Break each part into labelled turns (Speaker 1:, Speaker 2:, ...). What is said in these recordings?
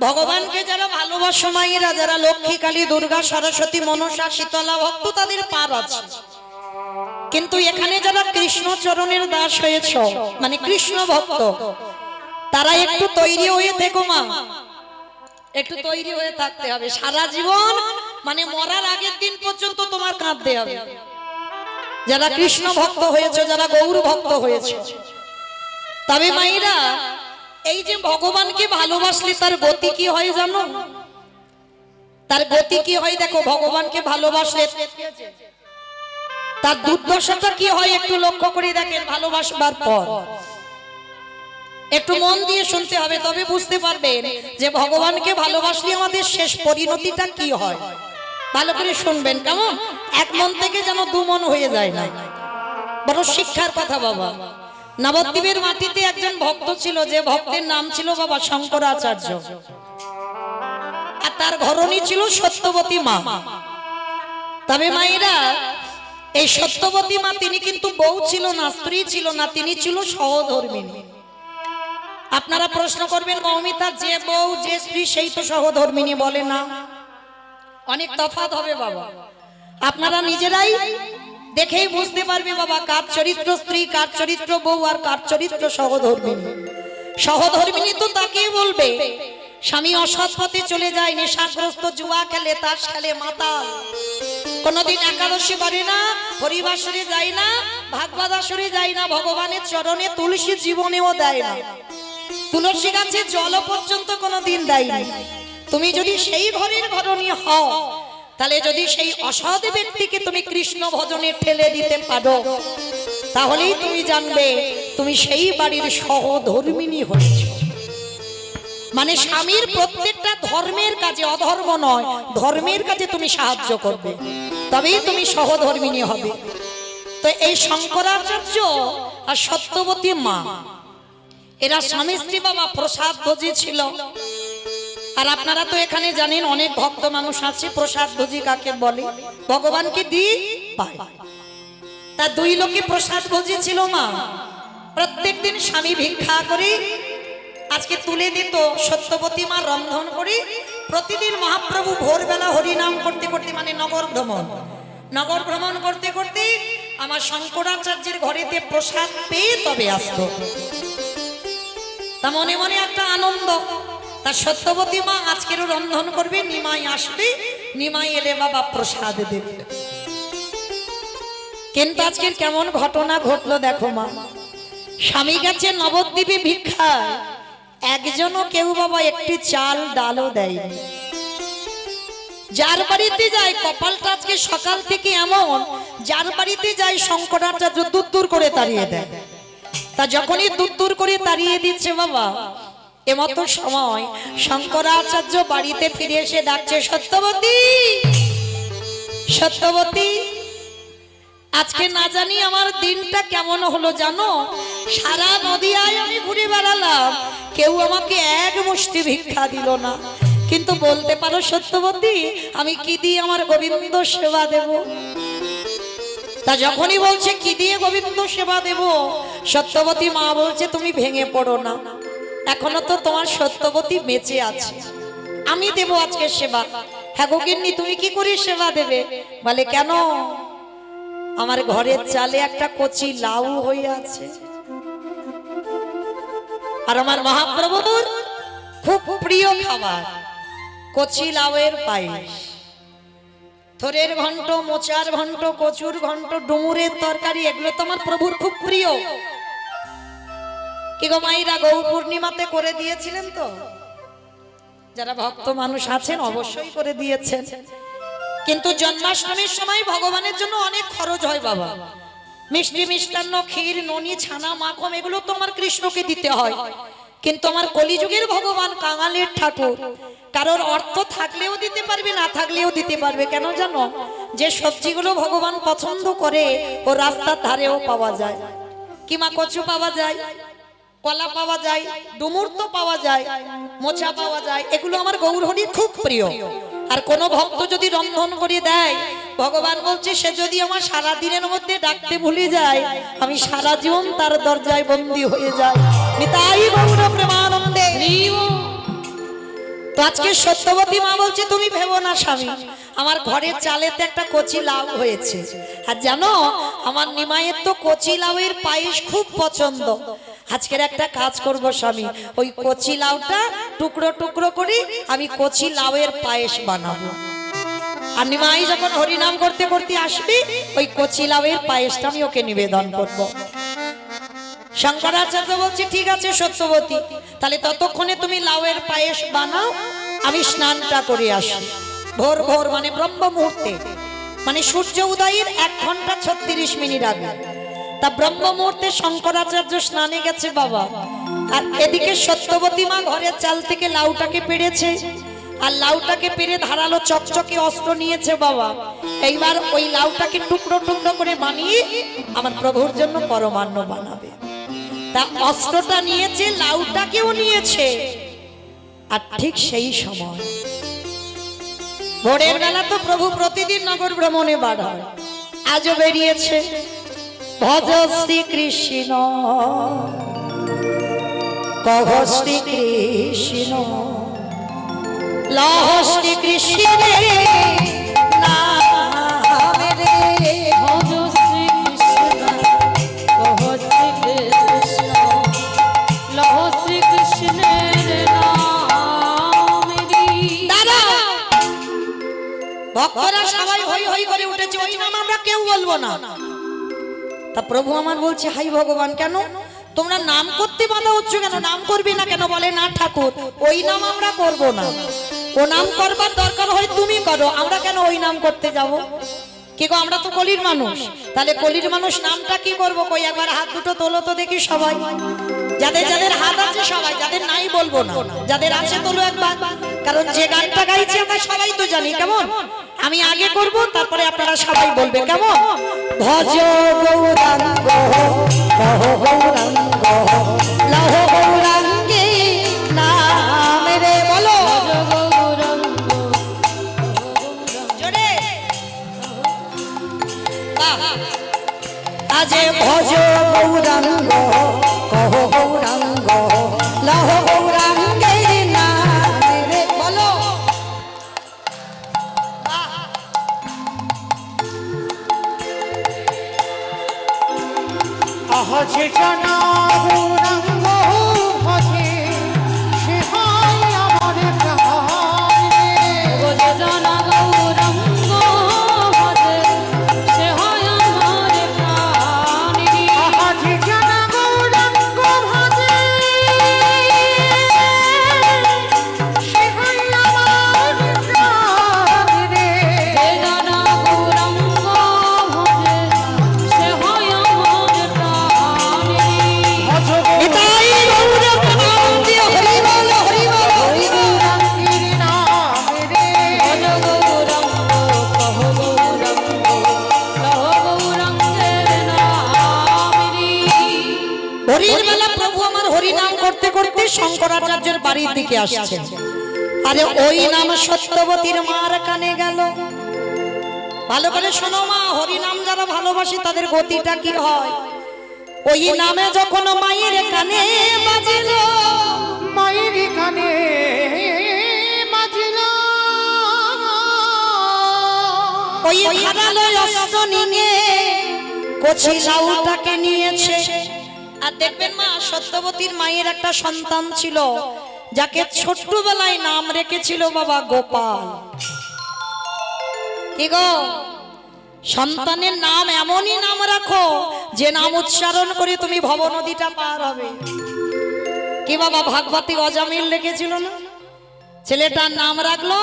Speaker 1: ভগবানকে যারা ভালোবাসো মায়েরা, যারা লক্ষ্মী, কালী, দুর্গা, সরস্বতী, মনসা, শীতলা ভক্ত, তাদের পার আছে। কিন্তু এখানে যারা কৃষ্ণ চরণের দাস হয়েছ, মানে কৃষ্ণ ভক্ত, তারা একটু তৈরি হয়ে থেকো মা, একটু তৈরি হয়ে থাকতে হবে। সারা জীবন মানে মরার আগের দিন পর্যন্ত তোমার কাঁদতে হবে। যারা কৃষ্ণ ভক্ত হয়েছে, যারা গৌর ভক্ত হয়েছে। তবে মায়েরা, এই যে ভগবানকে ভালোবাসলে তার গতি কি হয় জানো? তার গতি কি হয় দেখো, ভগবানকে ভালোবাসলে তার দুর্দশাটা কি হয় একটু লক্ষ্য করে দেখেন। ভালোবাসবার পর একটু মন দিয়ে শুনতে হবে, তবে বুঝতে পারবেন যে ভগবানকে ভালোবাসলে আমাদের শেষ পরিণতিটা কি হয়। ভালো করে শুনবেন কেমন? এক মন থেকে যেন দু মন হয়ে যায় না। বড় শিক্ষার কথা বাবা। নবদ্বীপের মাটিতে একজন ভক্ত ছিল, যে ভক্তের নাম ছিল বাবা শঙ্করাচার্য, আর তার ঘরণী ছিল সত্যবতী মা। তবে মায়েরা, এই সত্যবতী মা তিনি কিন্তু বউ ছিল না, স্ত্রী ছিল না, তিনি ছিল সহধর্মিণী। আপনারা প্রশ্ন করবেন, মৌমিতা যে বউ যে স্ত্রী সেই তো সহধর্মিণী বলে না? অনেক তফাৎ হবে বাবা, আপনারা নিজেরাই দেখেই বুঝতে পারবে বাবা, কার চরিত্র স্ত্রী, কার চরিত্র বউ, আর কার চরিত্র সহধর্মিণী। সহধর্মিণী তো তাকেই বলবে স্বামী অসৎ পথে চলে যায়, নেশাগ্রস্ত, জুয়া খেলে, তাস খেলে, মাতাল, কোনদিন একাদশী করে না, হরিবাসরে যায় না, ভাগবত আসরে যায় না, ভগবানের চরণে তুলসী জীবনেও দেয় না, তুলসী গাছে জল পর্যন্ত কোনদিন দেয়নি। তুমি যদি সেই ঘরের ঘরণী হও, তাহলে যদি সেই অসৎ ব্যক্তিকে তুমি কৃষ্ণ ভজনে ঠেলে দিতে পারো, তাহলেই তুমি জানবে তুমি সেই বাড়ির সহধর্মিণী হয়েছ। মানে স্বামীর প্রত্যেকটা ধর্মের কাজে, অধর্ম নয়, ধর্মের কাজে তুমি সাহায্য করবে, তবেই তুমি সহধর্মিণী হবে। তো এই শঙ্করাচার্য আর সত্যবতী মা, এরা স্বামী স্ত্রী বাবা প্রসাদ ভোজী ছিল। আর আপনারা তো এখানে জানেন অনেক ভক্ত মানুষ আছে, প্রসাদ ভোজী কাকে বলে? ভগবানকে দি পায়। তা দুই লোকে প্রসাদ ভোজী ছিল মা। প্রত্যেক দিন স্বামী ভিক্ষা করে আজকে তুলে দিত, সত্যবতী মা রন্ধন করে প্রতিদিন মহাপ্রভু ভোরবেলা হরিনাম করতে করতে, মানে নগর ভ্রমণ করতে করতে আমার শঙ্করাচার্যের ঘরেতে প্রসাদ পেয়ে তবে আসতো। তা মনে মনে একটা আনন্দ। তা সত্যবতী মা আজকেরও রন্ধন করবে, নিমাই আসবে, নিমাই এলে বাবা প্রসাদ দেবে। কিন্তু আজকের কেমন ঘটনা ঘটলো দেখো মা। স্বামী গেছে নবদ্বীপে ভিক্ষায়, একজনও কেউ বাবা একটি চাল ডালও দেয়নি। যার বাড়িতে যায়, কপালটা আজকে সকাল থেকে এমন, যার বাড়িতে যায় শঙ্করাচার্য দূর দূর করে তাড়িয়ে দেয়। তা যখনই দূর দূর করে তাড়িয়ে দিচ্ছে বাবা, এমতো সময় শঙ্করাচার্য বাড়িতে ফিরে এসে ডাকছে, সত্যবতী, সত্যবতী, আজকে না জানি আমার দিনটা কেমন হলো জানো? সারা নদিয়ায় আমি ঘুরে বেড়ালাম, কেউ আমাকে এক মুষ্টি ভিক্ষা দিল না। কিন্তু বলতে পারো সত্যবতী, আমি কি দিয়ে আমার গোবিন্দ সেবা দেব? তা যখনই বলছে কি দিয়ে গোবিন্দ সেবা দেব, সত্যবতী মা বলছে তুমি ভেঙে পড়ো না, এখনো তো তোমার সত্যবতী বেঁচে আছে, আমি দেব আজকে সেবা। হ্যাঁ গো গিন্নি, তুমি কি করে সেবা দেবে? বলে কেন? আমার ঘরের চালে একটা কচি লাউ হয়ে আছে, আর আমার মহাপ্রভুর খুব প্রিয় খাবার কচি লাউয়ের পায়েস, থোরের ঘন্ট, মোচার ঘন্ট, কচুর ঘন্ট, ডুমুরের তরকারি, এগুলো তো আমার প্রভুর খুব প্রিয়। কি গো মাইরা, গৌর পূর্ণিমাতে করে দিয়েছিলেন তো? যারা ভক্ত মানুষ আছেন অবশ্যই করে দিয়েছেন। কিন্তু জন্মাষ্টমীর সময় ভগবানের জন্য অনেক খরচ হয় বাবা। মিষ্টি, মিষ্টান্ন, ক্ষীর, ননি, ছানা, মাখন, এগুলো তো আমার কৃষ্ণকে দিতে হয়। কিন্তু আমার কলিযুগের ভগবান কাঙালের ঠাকুর, কারোর অর্থ থাকলেও দিতে পারবে, না থাকলেও দিতে পারবে। কেন জানো? যে সবজিগুলো ভগবান পছন্দ করে ও রাস্তার ধারেও পাওয়া যায়। কি মা, কচু পাওয়া যায়, কলা পাওয়া যায়, ডুমুর তো পাওয়া যায়, মোচা পাওয়া যায়, এগুলো আমার গৌরহরির খুব প্রিয়। আর কোন ভক্ত যদি রন্ধন করে দেয়, ভগবান বলছে সে যদি আমার সারা দিনের মধ্যে ডাকতে ভুলে যায়, আমি সারা জীবন তার দরজায় বন্দী হয়ে যাই। নিতাই গৌর প্রেমানন্দে। তো আজকে সত্যবতী মা বলছে তুমি ভেবো না স্বামী, আমার ঘরের চালেতে একটা কচি লাউ হয়েছে, আর জানো আমার নিমাইয়ের তো কচি লাউয়ের পায়েস খুব পছন্দ। আজকের একটা কাজ করব স্বামী, ওই কচি লাউটা টুকরো টুকরো করে আমি কচি লাউয়ের পায়েস বানাবো, আর নিমাই যখন হরিনাম করতে করতে আসবি ওই কচি লাউয়ের পায়েসটা আমি ওকে নিবেদন করব। শঙ্করাচার্য বলছে ঠিক আছে সত্যবতী, তাহলে ততক্ষণে তুমি লাউয়ের পায়েস বানাও, আমি স্নানটা করে আসি। ভোর ভোর মানে ব্রহ্ম মুহূর্তে, মানে সূর্য উদয়ের 1 ঘন্টা 36 মিনিট আগে। তা ব্রহ্ম মুহূর্তে শঙ্করাচার্য স্নানে গেছে বাবা, আর এদিকে সত্যবতী মা ঘরের চাল থেকে লাউটাকে পেড়েছে, আর লাউটাকে পেরে ধারালো চকচকে অস্ত্র নিয়েছে বাবা। এইবার ওই লাউটাকে টুকরো টুকরো করে বানিয়ে আমার প্রভুর জন্য পরমান্ন বানাবে। তা অস্ত্রটা নিয়েছে, লাউটাকেও নিয়েছে। আর ঠিক সেই সময় ভোরের বেলা তো প্রভু প্রতিদিন নগর ভ্রমণে বার হয়, আজও বেরিয়েছে। ভজ শ্রী কৃষ্ণ কহ শ্রী কৃষ্ণ লহ শ্রী কৃষ্ণ নাম রে,
Speaker 2: ভজ শ্রী কৃষ্ণ কহ শ্রী কৃষ্ণ লহ শ্রী কৃষ্ণের নাম রে।
Speaker 1: দাদা ভক্তরা সবাই হই হই করে উঠেছে, ওই নাম আমরা কেউ বলবো না। তা প্রভু আমার বলছে হাই ভগবান, কেন তোমরা নাম করতে বাধা হচ্ছে কেন? নাম করবি না কেন? বলে না ঠাকুর ওই নাম আমরা করব না, ও নাম করবার দরকার হয় তুমি করো, আমরা কেন ওই নাম করতে যাব? কি গো আমরা তো কলির মানুষ, তাহলে কলির মানুষ নামটা কি করব? কই একবার হাত দুটো তোলো তো দেখি সবাই, যাদের যাদের হাত আছে সবাই, যাদের নাই বলবো না, যাদের আছে তোলো একবার। কারণ যে গানটা গাইছি আমরা সবাই তো জানি, কেমন? আমি আগে করব, তারপরে আপনারা সবাই বলবে, কেমন? ভজ গৌরাঙ্গ কহ গৌরাঙ্গ লহ গৌরাঙ্গে নাম রে, বলো জোরে আজে ভজ গৌরাঙ্গ কহ গৌরাঙ্গ লহ গৌরাঙ্গে নাম রে, বলো
Speaker 3: আহজে জানা গৌরাঙ্গ ভজে সে হয় আমার প্রাণ রে।
Speaker 2: ভজ জানা গৌরাঙ্গ ভজে সে হয় আমার প্রাণ রে।
Speaker 3: আহজে জানা গৌরাঙ্গ ভজে সে হয় আমার প্রাণ রে।
Speaker 2: যে জানা গৌরাঙ্গ ভজে সে হয় আমার প্রাণ রে।
Speaker 3: ভজ
Speaker 1: নিতাই গৌর প্রেমানন্দে হরি বল হরি বল হরি বল।
Speaker 3: গৌরাঙ্গের নাম রে।
Speaker 2: ভজ গৌরাঙ্গ কহ গৌরাঙ্গ লহ গৌরাঙ্গের নাম রে।
Speaker 1: হরির বেলা প্রভু আমার হরি নাম করতে করতে শঙ্করাচার্যের বাড়ির দিকে আসছে, আরে ওই নাম সত্যবতীর মার কানে গেল। ভালো করে শোনো মা, হরি নাম যারা ভালোবাসে তাদের গতিটা কি হয়। ওই নামে যখন মায়ের কানে বাজিল,
Speaker 3: মায়ের কানে বাজিল
Speaker 1: ওই ধারালো অস্ত্র নিয়ে কচি লাউটাকে নিয়েছে। আর দেখবেন মা, সত্যবতীর মায়ের একটা সন্তান ছিল যাকে ছোট্টবেলায় নাম রেখেছিল বাবা গোপাল। কি গো, সন্তানের নাম এমনই নাম রাখো যে নাম উচ্চারণ করে তুমি ভব নদীটা পার হবে। কি বাবা ভাগবতী অজামিল রেখেছিল না, ছেলেটার নাম রাখলো,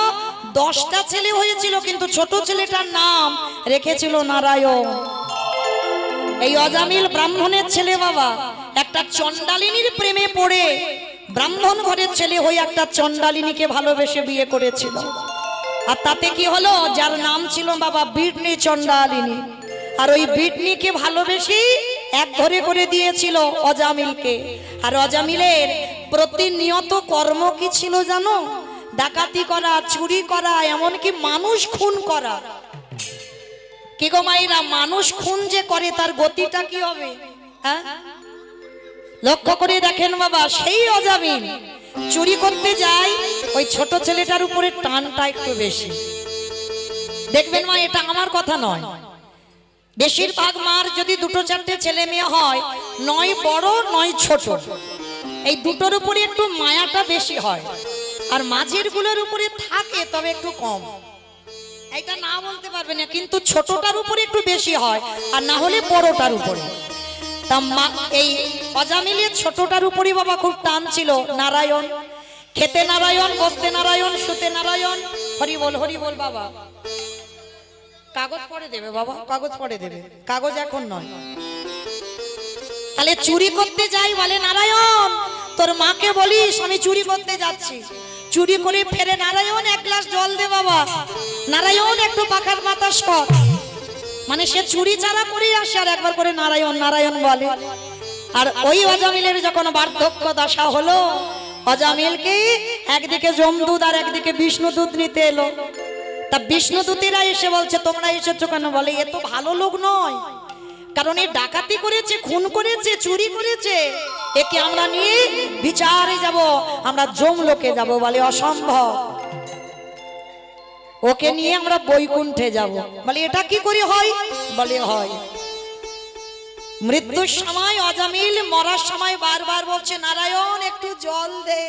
Speaker 1: 10টা ছেলে হয়েছিল কিন্তু ছোট ছেলেটার নাম রেখেছিল নারায়ণ। এই অজামিল ব্রাহ্মণের ছেলে বাবা, একটা চণ্ডালিনীর প্রেমে পড়ে ব্রাহ্মণ ঘরের ছেলে হয়ে একটা চণ্ডালিনীকে ভালোবেসে বিয়ে করেছিল। আর তাতে কি হলো, যার নাম ছিল বাবা বিটনি চণ্ডালিনী, আর ওই বিটনিকে ভালোবেসে এক ঘরে করে দিয়েছিল অজামিলকে। আর অজামিলের প্রতিনিয়ত কর্ম কি ছিল জানো? ডাকাতি করা, চুরি করা, এমনকি মানুষ খুন করা। কি গো মাইরা, মানুষ খুন যে করে তার গতিটা কি হবে? হ্যাঁ, লক্ষ্য করে দেখেন বাবা, সেই অজামিল চুরি করতে যায়, ওই ছোট ছেলেটার উপরে টানটা একটু বেশি। দেখবেন মা, এটা আমার কথা নয়, বেশিরভাগ মার যদি দুটো চারটে ছেলে মেয়ে হয়, নয় বড় নয় ছোট, এই দুটোর উপরে একটু মায়াটা বেশি হয়, আর মাঝের গুলোর উপরে থাকে তবে একটু কম। এটা না বলতে পারবে না, কিন্তু ছোটটার উপরে একটু বেশি হয়, আর না হলে বড়টার উপরে। তা এই অজামিলের ছোটটার উপরে বাবা খুব টান ছিল। নারায়ণ, খেতে নারায়ণ, বসতে নারায়ণ, শুতে নারায়ণ, হরি বল বাবা। কাগজ পড়ে দেবে বাবা, কাগজ পড়ে দেবে, কাগজ এখন নয়। তাহলে চুরি করতে যাই, বলে নারায়ণ তোর মাকে বলিস আমি চুরি করতে যাচ্ছি। চুরি করে ফেরে, নারায়ণ এক গ্লাস জল দে বাবা, নারায়ণ একটু পাখার বাতাস কর। মানে সে চুরি চারা করে আসে আর একবার করে নারায়ণ নারায়ণ বলে। আর ওই অজামিলের যখন বার্ধক্য দশা হলো, অজামিলকে একদিকে যমদূত আর একদিকে বিষ্ণুদূত নিতে এলো। তা বিষ্ণুদূতেরা এসে বলছে তোমরা এসেছো কেন? বলে এ তো ভালো লোক নয়, কারণ এ ডাকাতি করেছে, খুন করেছে, চুরি করেছে, একে আমরা নিয়ে বিচারে যাব, আমরা যমলোকে যাব। বলে অসম্ভব, ওকে নিয়ে আমরা বৈকুণ্ঠে যাব। বলে এটা কি করে হয়? বলে হয়। মৃত্যুর সময় অজামিল মরার সময় বারবার বলছে নারায়ণ একটু জল দে,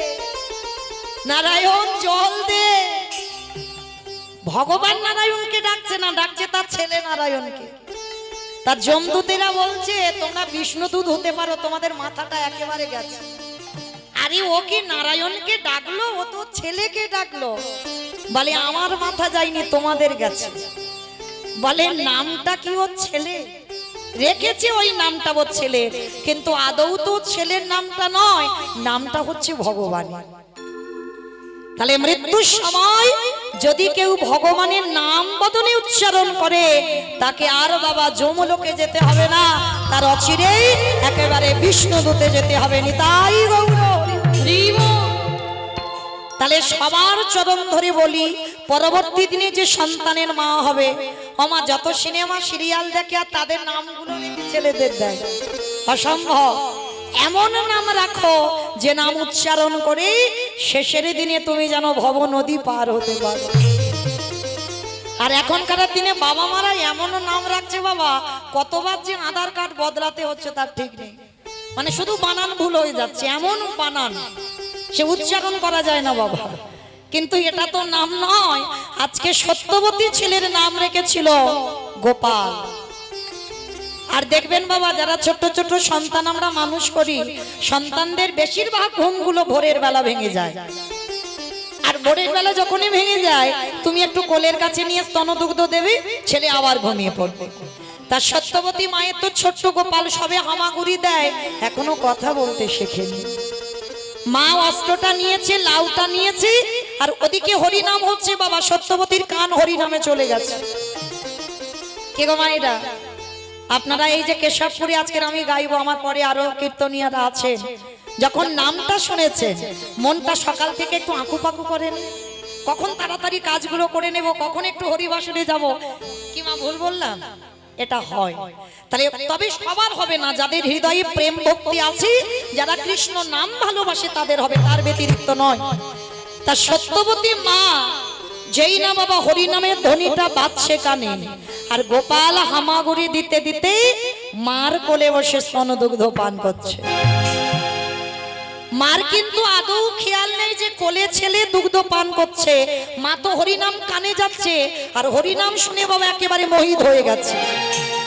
Speaker 1: নারায়ণ জল দে। ভগবান নারায়ণকে ডাকছে না, ডাকছে তার ছেলে নারায়ণকে। তার যমদূতেরা বলছে তোমরা বিষ্ণুদূত হতে পারো, তোমাদের মাথাটা একেবারে গেছে। আরে ও কি নারায়ণকে ডাকলো? ও তো ছেলেকে ডাকলো। বলে আমার মাথা যায়নি, তোমাদের গেছে। বলে নামটা কি ওর ছেলে রেখেছে, ওই নামটা ওর ছেলে, কিন্তু আদৌ তো ছেলের নামটা নয়, নামটা হচ্ছে ভগবান। তাহলে মৃত্যুর সময় যদি কেউ ভগবানের নাম বদলে উচ্চারণ করে, তাকে আর বাবা যমলোকে যেতে হবে না, তার অচিরেই একেবারে বিষ্ণুদূতে যেতে হবে। নিতাই গৌর। তাহলে সবার চরণ ধরে বলি, পরবর্তী দিনে যে সন্তানের মা হবে, আমা যত সিনেমা সিরিয়াল দেখে আর তাদের নামগুলো রেখে ছেলেদের দেয়, অসম্ভব। এমন নাম রাখো যে নাম উচ্চারণ করে শেষের দিনে তুমি যেন ভব নদী পার হতে পারো। আর এখনকার দিনে বাবা মারা এমন নাম রাখছে বাবা, কতবার যে আধার কার্ড বদলাতে হচ্ছে তার ঠিক নেই। মানে শুধু বানান ভুল হয়ে যাচ্ছে, এমন বানান সে উচ্চারণ করা যায় না বাবা। কিন্তু এটা তো নাম নয়। আজকে সত্যবতী ছেলের নাম রেখেছিল গোপাল। আর দেখবেন বাবা, যারা ছোট ছোট সন্তান আমরা মানুষ করি, সন্তানদের বেশিরভাগ ঘুমগুলো ভোরের বেলা ভেঙে যায়। আর ভোরের বেলা যখনই ভেঙে যায়, তুমি একটু কোলের কাছে নিয়ে স্তনদুগ্ধ দেবে, ছেলে আবার ঘুমিয়ে পড়বে। তার সত্যবতী মায়ের তো ছোট্ট গোপাল সবে হামাগুড়ি দেয়, এখনো কথা বলতে শেখেনি। মা অস্ত্রটা নিয়েছে, লাউটা নিয়েছে, আর ওদিকে হরিনাম হচ্ছে বাবা। সত্যবতীর কান হরিনামে চলে গেছে। কে গো মায়েরা, আপনারা এই যে কেশবপুরে আজকের আমি গাইবো, আমার পরে আরো কীর্তনিয়ারা আছেন, যখন নামটা শুনেছেন মনটা সকাল থেকে একটু আঁকুপাকু করেন, কখন তাড়াতাড়ি কাজগুলো করে নেব, কখন একটু হরিবাসরে যাব। কি মা ভুল বললাম? এটা হয়। তাহলে তবে সবার হবে না, যাদের হৃদয়ে প্রেম ভক্তি আছে, যারা কৃষ্ণ নাম ভালোবাসে তাদের হবে, তার ব্যতিরিক্ত নয়। তা সত্যবতী মা যেই না বাবা হরি নামের ধ্বনিটা বাজছে কানে, আর গোপাল হামাগুড়ি দিতে দিতে মার কোলে বসে স্তনদুগ্ধ পান করছে। মার কিন্তু আদৌ খেয়াল নেই যে কোলে ছেলে দুগ্ধ পান করছে। মা তো হরিনাম কানে যাচ্ছে, আর হরিনাম শুনে বাবা একেবারে মোহিত হয়ে গেছে।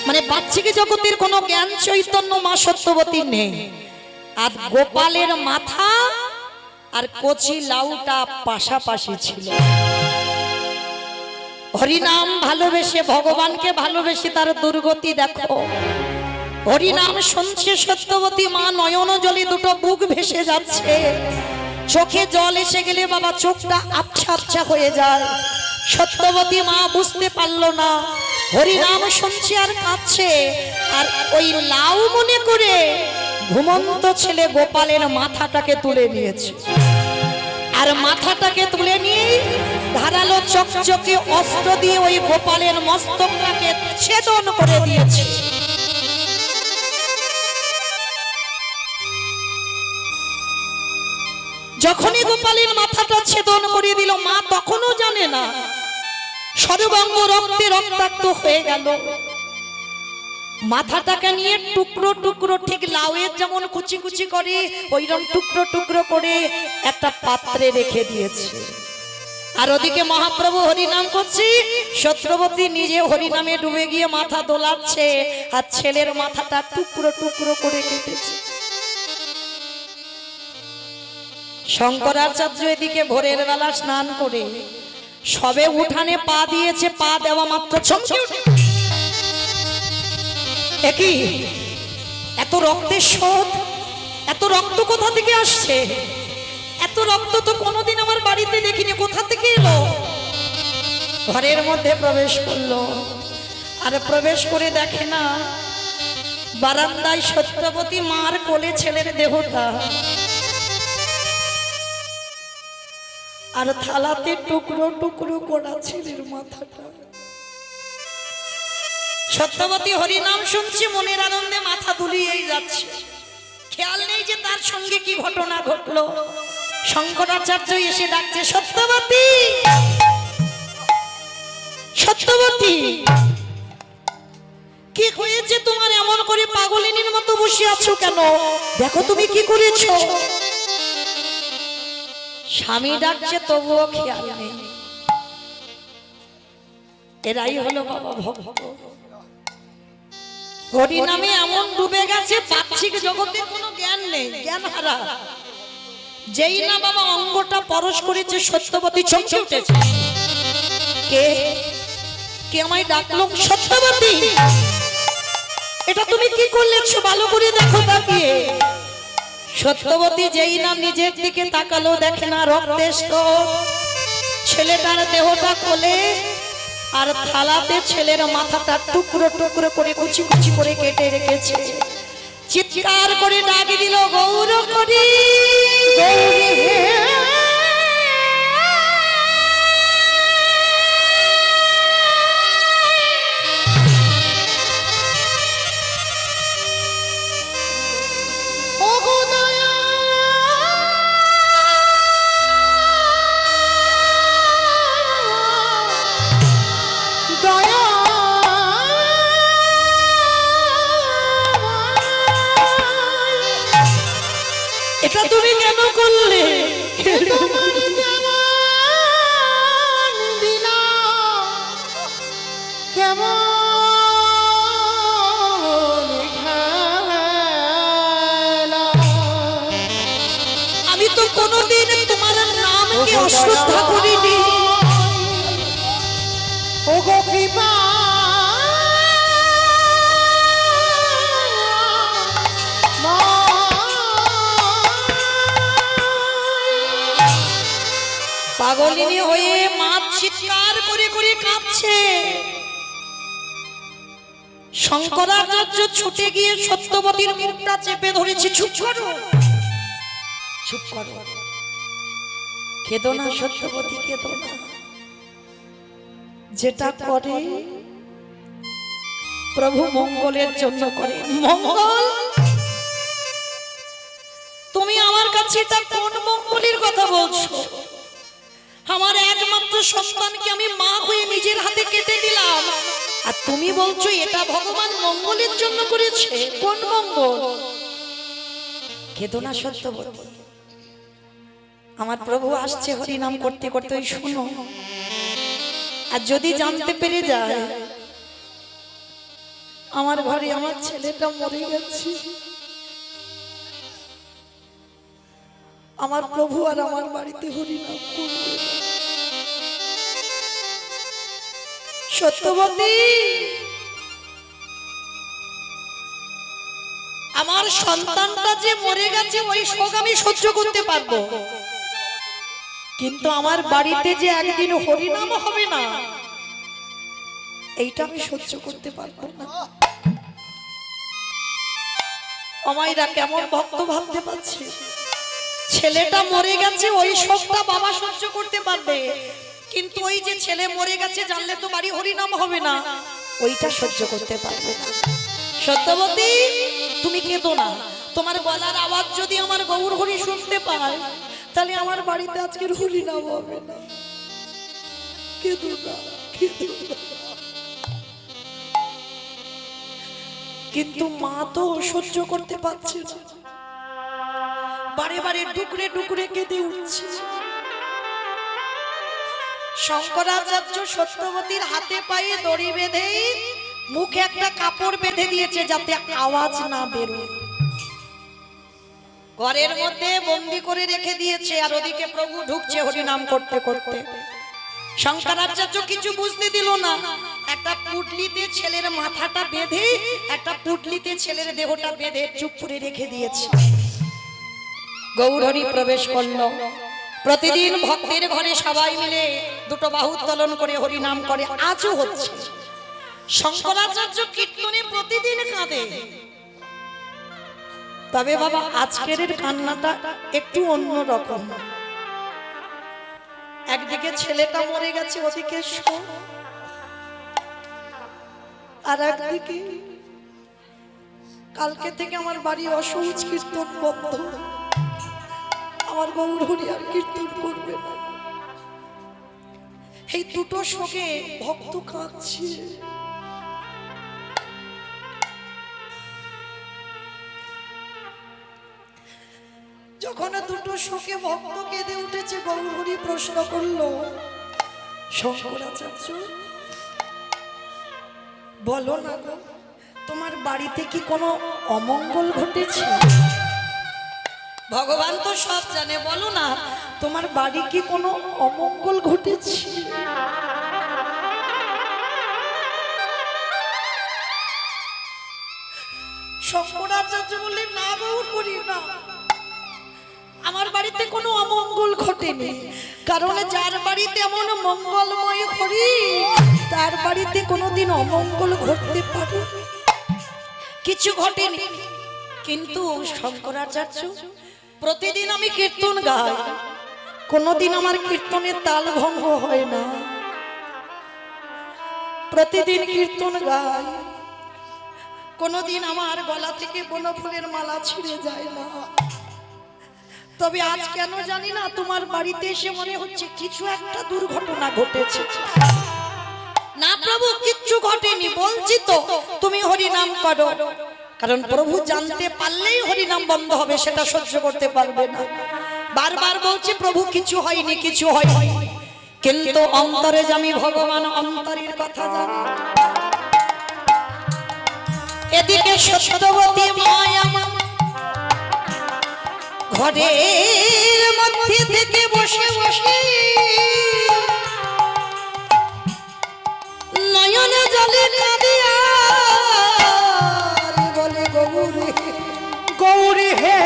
Speaker 1: মানে বাচ্চাকে জগতের কোনো জ্ঞান চৈতন্য মা সত্যবতী নেই। আর গোপালের মাথা আর কচি লাউটা পাশাপাশি ছিল। হরিনাম ভালোবেসে, ভগবানকে ভালোবেসে তার দুর্গতি দেখো। হরিনাম শুনছে সত্যবতী মা, নয়ন জলে দুটো বুক ভেসে যাচ্ছে। চোখে জল এসে গেলে বাবা চোখটা আবছা আবছা হয়ে যায়। সত্যবতী মা বুঝতে পারলো না, হরিনাম শুনছে আর কাঁদছে। আর ওই লাউ মনে করে ঘুমন্ত ছেলে গোপালের মাথাটাকে তুলে নিয়েছে। আর মাথাটাকে তুলে নিয়ে ধারালো চকচকে অস্ত্র দিয়ে ওই গোপালের মস্তকটাকে ছেদন করে দিয়েছে। যখনই গোপালের মাথাটা ছেদন করে দিল, মা তখনও জানে না সর্বাঙ্গ রক্তে রক্তাক্ত হয়ে গেল। মাথাটাকে নিয়ে টুকরো টুকরো, ঠিক লাউয়ের যেমন কুচি কুচি করে ওইরকম টুকরো টুকরো করে একটা পাত্রে রেখে দিয়েছে। আর ওদিকে মহাপ্রভু হরিনাম করছি, সত্যবতী নিজে হরিনামে ডুবে গিয়ে মাথা দোলাচ্ছে, আর ছেলের মাথাটা টুকরো টুকরো করে কেটেছে। শঙ্করাচার্য এদিকে ভোরের বেলা স্নান করে সবে উঠানে পা দিয়েছে, পা দেওয়া মাত্র চমকে উঠে, একই এত রক্তের স্রোত, এত রক্ত কোথা থেকে আসছে? এত রক্ত তো কোনোদিন আমার বাড়িতে দেখিনি, কোথা থেকে এলো? ঘরের মধ্যে প্রবেশ করলো, আর প্রবেশ করে দেখে না বারান্দায় সত্যবতী মার কোলে ছেলের দেহটা, আর থালাতে টুকরো টুকরো করা ছেলের মাথাটা। সত্যবতী হরিনাম শুনছে, মনের আনন্দে মাথা দুলিয়েই যাচ্ছে, খেয়াল নেই যে তার সঙ্গে কি ঘটনা ঘটলো। শঙ্করাচার্য এসে ডাকছে, সত্যবতী, সত্যবতী, কি হয়েছে তোমার? এমন করে পাগলিনীর মতো বসে আছো কেন? দেখো তুমি কি করেছো। স্বামী ডাকছে, তবুও খেয়াল নেই। এরাই হলো বাবা ভক্ত, হরিনামে এমন ডুবে গেছে বাহ্যিক জগতে কোনো জ্ঞান নেই, জ্ঞান হারা। যেই না বাবা অঙ্গটা পরশ করেছে, সত্যবতী চমকে উঠেছে। কে কে আমায় ডাকলো? সত্যবতী, এটা তুমি কি করলেছো? ভালো করে দেখো তাকিয়ে। সত্যবতী যেই না নিজের দিকে তাকালো, দেখে না রক্তের স্রোত, ছেলেটার দেহটা কোলে, আর থালাতে ছেলের মাথাটা টুকরো টুকরো করে কুচি কুচি করে কেটে রেখেছে। চিৎকার করে ডাক দিল, গৌর করি,
Speaker 3: গৌরী হে, ওগো দয়া, দয়া,
Speaker 1: এটা তুমি কেন করলে?
Speaker 3: তোমার কেমন দিলা, কেমন খেলা।
Speaker 1: আমি তো কোনোদিন তোমার নামকে অশ্রদ্ধা করিনি।
Speaker 3: ওগো কৃপা,
Speaker 1: পাগলিনী হয়ে মা চিৎকার করে করে কাঁদছে। শঙ্করাচার্য ছুটে গিয়ে সত্যবতীর মুখটা চেপে ধরেছে। চুপ করো, চুপ করো, কেঁদো না সত্যবতী, কেঁদো না। যেটা করে প্রভু মঙ্গলের জন্য করে। মঙ্গল? তুমি আমার কাছে এটা কোন মঙ্গলের কথা বলছো? আমার একমাত্র সন্তানকে আমি মা হয়ে নিজের হাতে কেটে দিলাম, আর তুমি বলছো এটা ভগবান মঙ্গলের জন্য করেছে? কোন মঙ্গল? কেঁদো না সত্যবতী, আমার প্রভু আসছে হরিনাম করতে করতে, ওই শুনো। আর যদি জানতে পেরে যায় আমার ঘরে আমার ছেলেটা মরে গেছে, আমার প্রভু আর আমার বাড়িতে হরিনাম করবে না। সত্যবতী, আমার সন্তানটা যে মরে গেছে ওই শোক আমি সহ্য করতে পারবো, কিন্তু আমার বাড়িতে যে একদিন হরিনাম হবে না, এইটা আমি সহ্য করতে পারবো না। আমায়রা কেমন ভক্ত ভাবতে পারছে, ছেলেটা মরে গেছে ওই শোকটা বাবা সহ্য করতে পারবে, কিন্তু ওই যে ছেলে মরে গেছে জানলে তো বাড়ি হরিনাম হবে না, ওইটা সহ্য করতে পারবে না। সত্যবতী, তুমি কেঁদো না। তোমার গলার আওয়াজ যদি আমার গৌর হরি শুনতে পায় তাহলে আমার বাড়িতে আজকের হরিনাম হবে না। কেঁদো না, কেঁদো না। কিন্তু মা তো সহ্য করতে পারছে না, বারে বারে টুকরে টুকরে কেঁদে উঠছে। শঙ্করাচার্য সত্যবতীর হাতে পায়ে দড়ি বেঁধে মুখে একটা কাপড় বেঁধে দিয়েছে যাতে আওয়াজ না বেরোয়। ঘরের মধ্যে বন্দি করে রেখে দিয়েছে, আর ওদিকে প্রভু ঢুকছে হরিনাম করতে করতে। শঙ্করাচার্য কিছু বুঝতে দিল না, একটা পুটলিতে ছেলের মাথাটা বেঁধে, একটা পুটলিতে ছেলের দেহটা বেঁধে চুপ করে রেখে দিয়েছে। গৌরহরি প্রবেশ করলো। প্রতিদিন ভক্তের ঘরে সবাই মিলে দুটো বাহু উত্তোলন করে হরিনাম করে, আজও হচ্ছে। শঙ্করাচার্য কীর্তনে প্রতিদিন কাঁদে, তবে বাবা আজকের কান্নাটা একটু অন্য রকম। একদিকে ছেলেটা মরে গেছে, ওদিকে শোক, আর একদিকে কালকে থেকে আমার বাড়ি অসহজ কীর্তন বন্ধ, আমার গৌরহরি আর কীর্তন করবে না। এই দুটো শোকে ভক্ত কাঁদছে। যখন দুটো শোকে ভক্ত কেঁদে উঠেছে, গৌরহরি প্রশ্ন করলো, শঙ্করাচার্য বলো না গো, তোমার বাড়িতে কি কোনো অমঙ্গল ঘটেছে? ভগবান তো সব জানে, বলো না তোমার বাড়ি কি কোনো অমঙ্গল ঘটেছে? শঙ্করাচার্য বললেন, না গৌরহরি না, আমার বাড়িতে কোনো অমঙ্গল ঘটেনি। কারণ যার বাড়িতে এমন মঙ্গলময় হরি, তার বাড়িতে কোনোদিন অমঙ্গল ঘটতে পারে? কিছু ঘটেনি। কিন্তু শঙ্করাচার্য, প্রতিদিন আমি কীর্তন গাই, কোনোদিন আমার কীর্তনের তাল ভঙ্গ হয় না। প্রতিদিন কীর্তন গাই, কোনোদিন আমার গলা থেকে বনফুলের মালা ছিঁড়ে যায় না। তবে আজ কেন জানি না, তোমার বাড়িতে এসে মনে হচ্ছে কিছু একটা দুর্ঘটনা ঘটেছে। না প্রভু, কিচ্ছু ঘটেনি, বলছি তো তুমি হরিনাম করো। কারণ প্রভু জানতে পারলেই হরিনাম বন্ধ হবে, সেটা সহ্য করতে পারবে না। বারবার বলছি প্রভু কিছু হয়নি, কিছু হয়নি, কিন্তু অন্তরে আমি ভগবান অন্তরের কথা জানি। এদিকে সত্যবতী মায়া ঘরের মধ্যে থেকে বসে বসে নয়নে জলে কাঁদিয়া বলে, গৌরী
Speaker 3: গৌরী হে,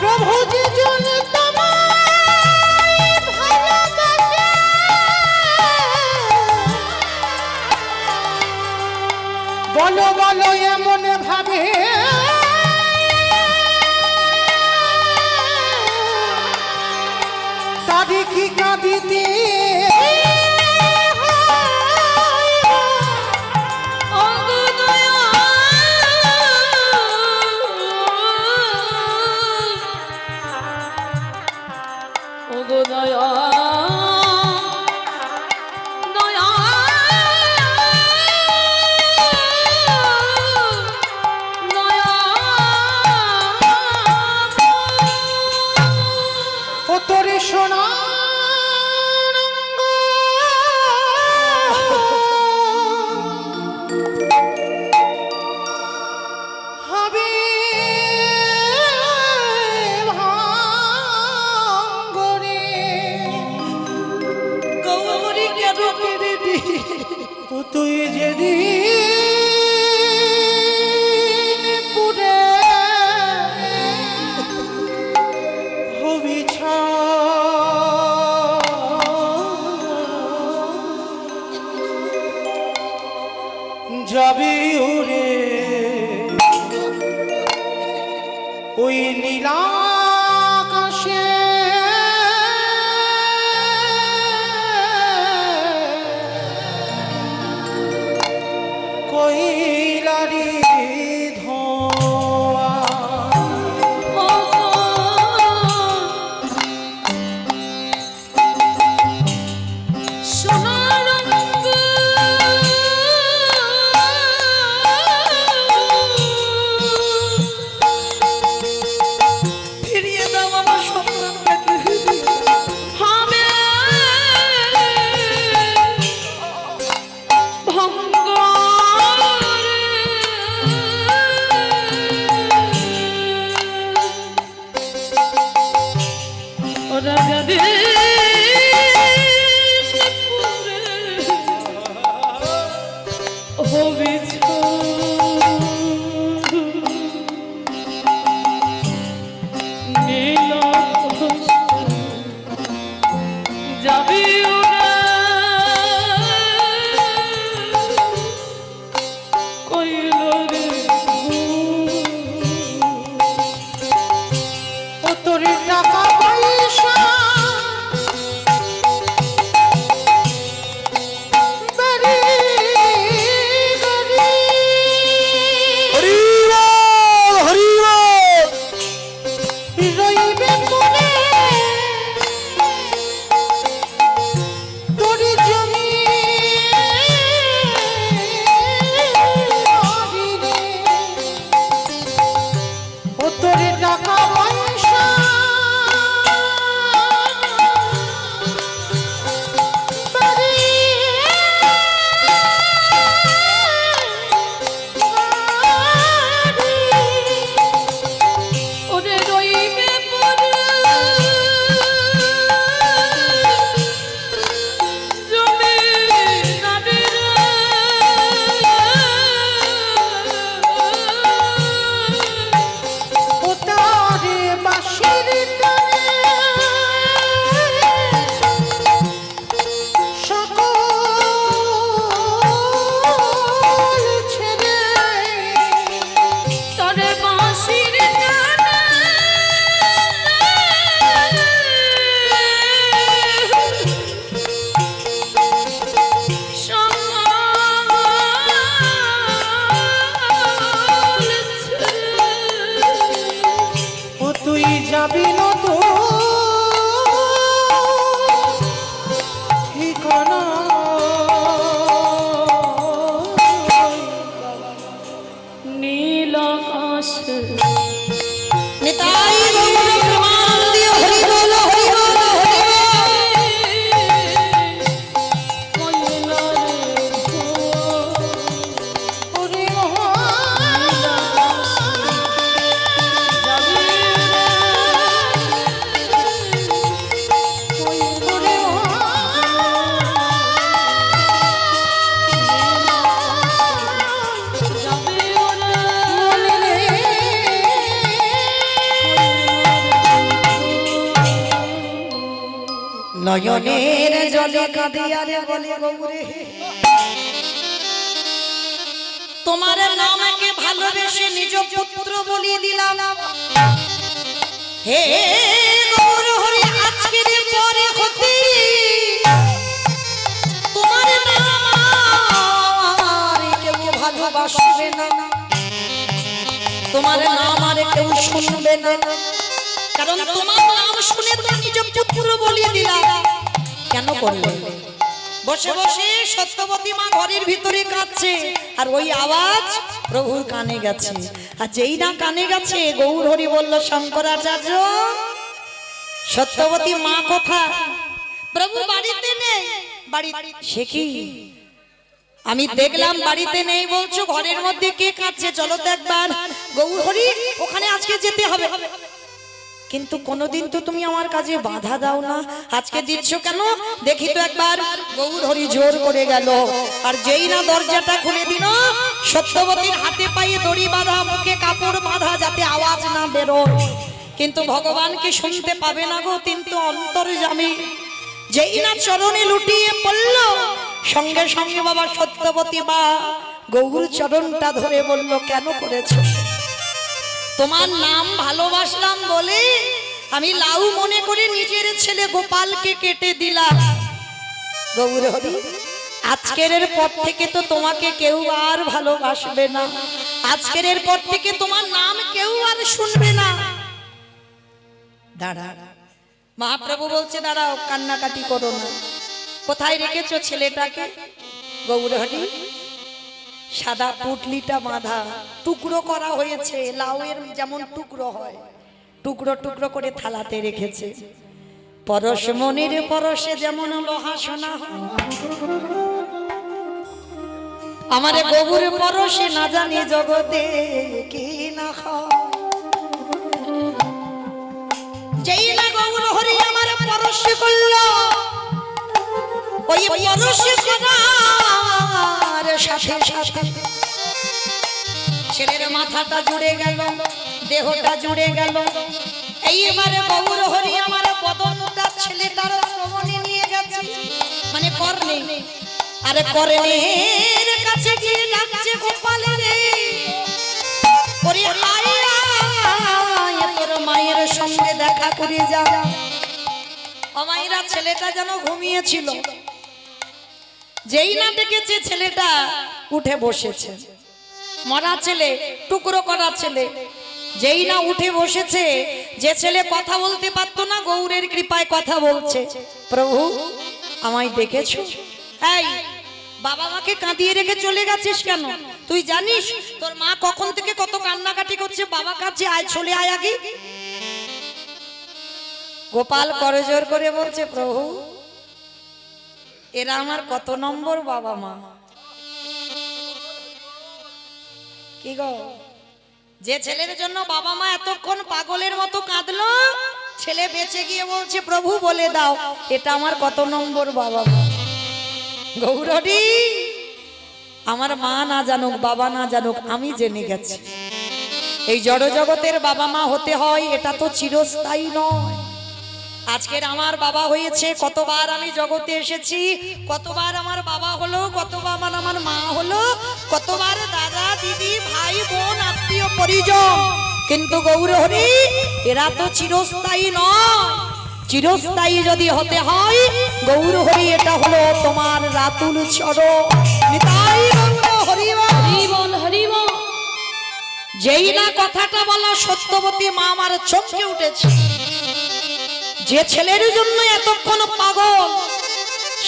Speaker 3: প্রভু যে জন তোমায় ভালোবাসে, বলো বলো এমন ভাবে তারি কি কাঁদিতে ও তোরে সোনা হবে ভাঙ্গরে,
Speaker 1: গৌরী কেন কেড়ে দি?
Speaker 3: ও তুই যেদিন পুরে হবি যাবি উড়ে ওই নীলাকাশে, কইলারি ধোয়া
Speaker 2: সোনার রঙ
Speaker 1: ফিরিয়ে দাও আমার সন্তানটাকে
Speaker 2: হবে ভঙ্গ ওরা যাবে হবে নীল যাবি ওরা কইল রে
Speaker 3: ও তোর টাকা পয়সা বাড়ি গাড়ি রইবে মনে তোর জমি বাড়ি রে। ও তোর টাকা পয়সা বাড়ি
Speaker 2: ওরে রইবে পরে জমি নাদের
Speaker 3: ও তারে বাঁশির টানে সকল ছেড়ে
Speaker 2: তরে বাঁশির গানে সকল ছেড়ে
Speaker 3: ও তুই যাবি না তো ঠিকানা
Speaker 2: নীল আকাশ
Speaker 1: নিতাই গৌর প্রেমানন্দী হরি বল হরি বল হরি বল।
Speaker 3: ওরে ওরে
Speaker 1: নয়নের জলে কাঁদিয়া রে বলে গৌরে তোমার নামকে ভালোবেসে নিজ পুত্র বলিয়ে দিলাম হে গৌর হরি আজকের পরে হতে তোমার নাম আর কেউ ভালোবাসবে না তোমার নাম আর কেউ শুনবে না কারণ তোমার নাম শুনে তো নিজ পুত্র বলিয়ে দিলাম কেন করলে বসে বসে সত্যবতী মা ঘরের ভিতরে কাঁদছে আর ওই আওয়াজ প্রভুর কানে গেছে আর যেই না কানে গেছে গৌর হরি বলল শঙ্করাচার্য সত্যবতী মা কথা প্রভু বাড়িতে নেই বাড়ি সে কি আমি দেখলাম বাড়িতে নেই বলছো ঘরের মধ্যে কে কাঁদছে চলো তো একবার গৌর হরি ওখানে আজকে যেতে হবে কিন্তু কোনোদিন তো তুমি আমার কাজে বাধা দাও না আজকে দিচ্ছ কেন দেখি তো একবার গৌর হরি জোর করে গেল আর যেই না দরজাটা খুলে দিল সত্যবতীর হাতে পায়ে দড়ি বাঁধা মুখে কাপড় বাঁধা যাতে আওয়াজ না বেরোয় কিন্তু ভগবানকে শুনতে পাবে না গো কিন্তু অন্তর্যামী যেই না চরণে লুটিয়ে পড়ল সঙ্গে সঙ্গে বাবা সত্যবতী মা গৌর চরণটা ধরে বলল কেন করেছো তোমার নাম ভালোবাসলাম বলে আমি লাউ মনে করে নিজের ছেলে গোপালকে কেটে দিলাম গৌর হরি আজকের পর থেকে তো তোমাকে কেউ আর ভালোবাসবে না, আজকের পর থেকে তোমার নাম কেউ আর শুনবে না। দাঁড়া, মহাপ্রভু বলছে দাঁড়াও, কান্নাকাটি করো না। কোথায় রেখেছো ছেলেটাকে? গৌরহরি, সাদা পুটলিটা বাঁধা, টুকরো করা হয়েছে, লাউয়ের যেমন টুকরো হয়, টুকরো টুকরো করে থালাতে রেখেছে। পরশ মনির পরশে যেমন লোহা সোনা হয়, আমার গৌর পরশে না জানি জগতে কি না হয়। যেই না গৌর হরি আমার পরশ করলো, ওই পরশ করার সাথে সাথে ছেলের মাথাটা জুড়ে গেল, দেহটা জুড়ে গেল। এইবারে গৌর হরি আমার বদনটা ছেলেটার শ্রবণে নিয়ে গেছে, মানে কর্ণে। আরে কর্ণের কাছে গিয়ে ডাকছে, গোপাল রে, ওরে আয় আয়, তোর মায়ের সঙ্গে দেখা করে যা। অমাইরা ছেলেটা যেন ঘুমিয়েছিল, যেই না ডেকেছে ছেলেটা উঠে বসেছে। মরা ছেলে, টুকরো করা ছেলে, যেই না উঠে বসেছে, যে ছেলে কথা বলতে পারতো না গৌরের কৃপায় কথা বলছে। প্রভু আমায় ডেকেছো? এই বাবা মাকে কাঁদিয়ে রেখে চলে গেছিস কেন? তুই জানিস তোর মা কখন থেকে কত কান্নাকাটি করছে, বাবা কাছে আয়, চলে আয় আগে। গোপাল করজোর করে বলছে, প্রভু এরা আমার কত নম্বর বাবা মা? কি গো, যে ছেলের জন্য বাবা মা এতক্ষণ পাগলের মতো কাঁদলো, ছেলে বেঁচে গিয়ে বলছে, প্রভু বলে দাও এটা আমার কত নম্বর বাবা মা? গৌরী, আমার মা না জানুক, বাবা না জানুক, আমি জেনে গেছি এই জড় জগতের বাবা মা হতে হয়, এটা তো চিরস্থায়ী নয়। আজকের আমার বাবা হয়েছে, কতবার আমি জগতে এসেছি, কতবার আমার বাবা হলো, কতবার আমার মা হলো, কতবার দাদা দিদি ভাই বোন আত্মীয় পরিজন, কিন্তু গৌরহরি এরা তো চিরস্থায়ী নয়। চিরস্থায়ী যদি হতে হয় গৌরহরি, এটা হলো তোমার রাতুল চরণ। নিতাই গৌর হরি বল।
Speaker 2: হরি বল, হরি বল।
Speaker 1: যেই না কথাটা বলা সত্যবতী মা আমার চমকে উঠেছে। যে ছেলের জন্য এতক্ষণ পাগল,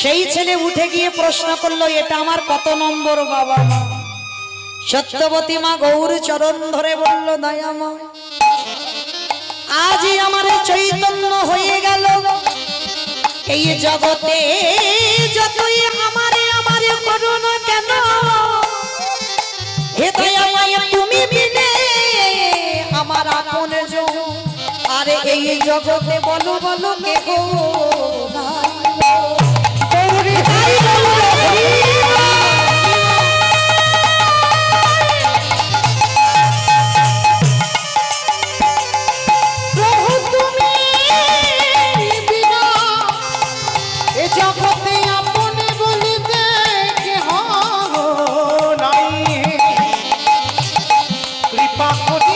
Speaker 1: সেই ছেলে উঠে গিয়ে প্রশ্ন করলো এটা আমার কত নম্বর বাবা মা? সত্যবতী মা গৌর চরণ ধরে বলল, দয়াময় আজই আমার চৈতন্য হয়ে গেল, এই জগতে যতই আমারে আমারে করো না কেন, হে দয়াময় তুমি বিনে আমার আপন জন, আরে এই জগতে বলো বলো কে গো গৌরী হাই গৌর হরি।
Speaker 3: প্রভু তুমি বিনা এ জগতে আপনে বলিতে কেহ নাই, কৃপা করি